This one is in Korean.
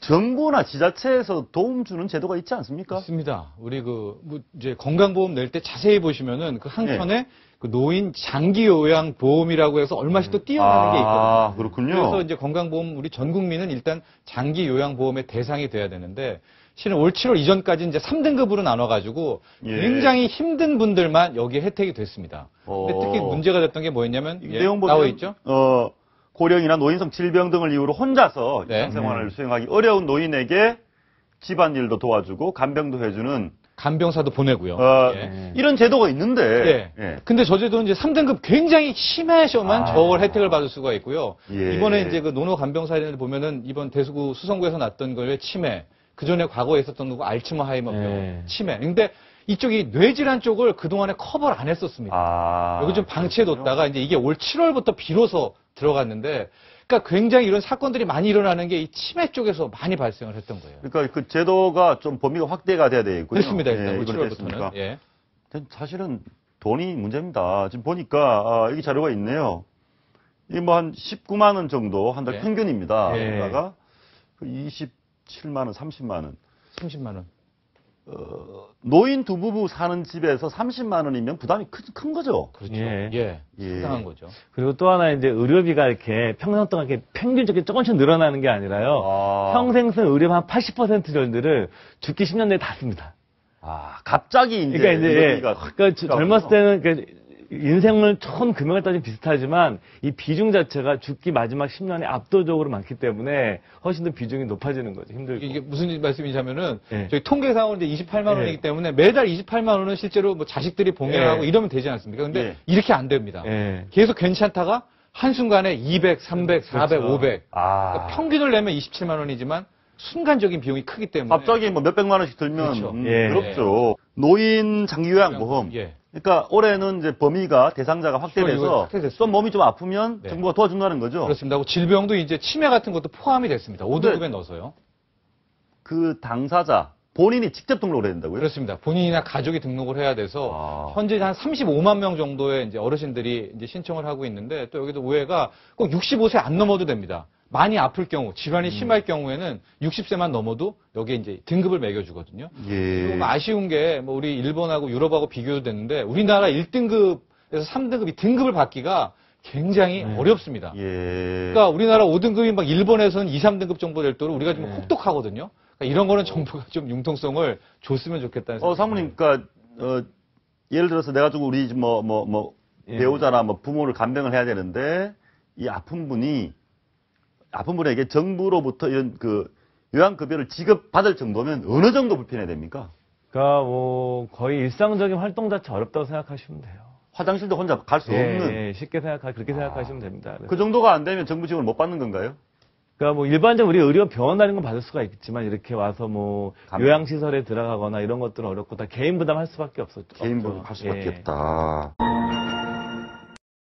정부나 지자체에서 도움 주는 제도가 있지 않습니까? 있습니다. 우리 이제 건강보험 낼 때 자세히 보시면은 그 한켠에 그 노인 장기요양보험이라고 해서 얼마씩 또 띄어내는 게 있거든요. 아, 그렇군요. 그래서 이제 건강보험 우리 전 국민은 일단 장기요양보험의 대상이 돼야 되는데 실은 올 7월 이전까지 이제 3등급으로 나눠가지고 굉장히 힘든 분들만 여기에 혜택이 됐습니다. 근데 특히 문제가 됐던 게 뭐였냐면 내용 보면, 나와 있죠? 고령이나 노인성 질병 등을 이유로 혼자서 일상생활을 수행하기 어려운 노인에게 집안일도 도와주고 간병도 해주는 간병사도 보내고요. 이런 제도가 있는데. 근데 저 제도는 이제 3등급 굉장히 심하셔만 저걸 혜택을 받을 수가 있고요. 이번에 이제 그 노노 간병사를 보면은 이번 대수구 수성구에서 났던 거에 치매, 그 전에 과거에 있었던 거 알츠하이머병, 치매. 근데 이쪽이 뇌질환 쪽을 그동안에 커버를 안 했었습니다. 여기 좀 방치해뒀다가 이제 이게 올 7월부터 비로소 들어갔는데, 그러니까 굉장히 이런 사건들이 많이 일어나는 게 이 치매 쪽에서 많이 발생을 했던 거예요. 그러니까 그 제도가 좀 범위가 확대가 돼야 되겠군요. 됐습니다. 일단 올 7월부터는. 사실은 돈이 문제입니다. 지금 보니까 여기 자료가 있네요. 이 뭐 한 19만 원 정도 한 달 평균입니다. 그러다가 27만 원, 30만 원. 30만 원. 노인 두 부부 사는 집에서 30만 원이면 부담이 큰 거죠. 그렇죠. 상당한 거죠. 그리고 또 하나 이제 의료비가 이렇게 평생 동안 이렇게 평균적으로 조금씩 늘어나는 게 아니라요. 평생 쓴 의료비 한 80% 정도를 죽기 10년 내에 다 씁니다. 갑자기 이제. 그러니까 젊었을 때는 인생을 총 금액을 따지면 비슷하지만 이 비중 자체가 죽기 마지막 10년에 압도적으로 많기 때문에 훨씬 더 비중이 높아지는 거죠. 힘들고. 이게 무슨 말씀이냐면은 저희 통계상으로 이제 28만 원이기 때문에 매달 28만 원은 실제로 뭐 자식들이 봉해를 하고 이러면 되지 않습니까? 근데 이렇게 안 됩니다. 계속 괜찮다가 한순간에 200, 300, 400, 500. 그러니까 평균을 내면 27만 원이지만 순간적인 비용이 크기 때문에. 갑자기 뭐 몇백만 원씩 들면 그렇죠. 노인 장기요양보험. 그러니까 올해는 이제 범위가 대상자가 확대돼서 좀 몸이 좀 아프면 정부가 도와준다는 거죠. 그렇습니다. 질병도 이제 치매 같은 것도 포함이 됐습니다. 5등급에 넣어서요. 그 당사자 본인이 직접 등록을 해야 된다고요? 그렇습니다. 본인이나 가족이 등록을 해야 돼서 현재 한 35만 명 정도의 이제 어르신들이 이제 신청을 하고 있는데 또 여기도 오해가 꼭 65세 안 넘어도 됩니다. 많이 아플 경우, 질환이 심할 경우에는 60세만 넘어도 여기에 이제 등급을 매겨주거든요. 그리고 아쉬운 게 뭐 우리 일본하고 유럽하고 비교도 됐는데 우리나라 1등급에서 3등급 이 등급을 받기가 굉장히 어렵습니다. 그러니까 우리나라 5등급이 막 일본에서는 2, 3등급 정도 될 때로 우리가 좀 혹독하거든요. 그러니까 이런 거는 정부가 좀 융통성을 줬으면 좋겠다는 생각이 사모님, 그러니까 예를 들어서 내가 좀 우리 배우자나 뭐 부모를 간병을 해야 되는데 이 아픈 분에게 정부로부터 이런 그 요양급여를 지급받을 정도면 어느 정도 불편해야 됩니까? 그러니까 뭐 거의 일상적인 활동 자체 어렵다고 생각하시면 돼요. 화장실도 혼자 갈 수 없는. 쉽게 그렇게 생각하시면 됩니다. 그 정도가 안 되면 정부 지원을 못 받는 건가요? 그러니까 뭐 일반적으로 우리 의료 병원 다니는 건 받을 수가 있겠지만 이렇게 와서 뭐 요양시설에 들어가거나 이런 것들은 어렵고 다 개인 부담할 수밖에 없었죠. 개인 부담할 수밖에 없다.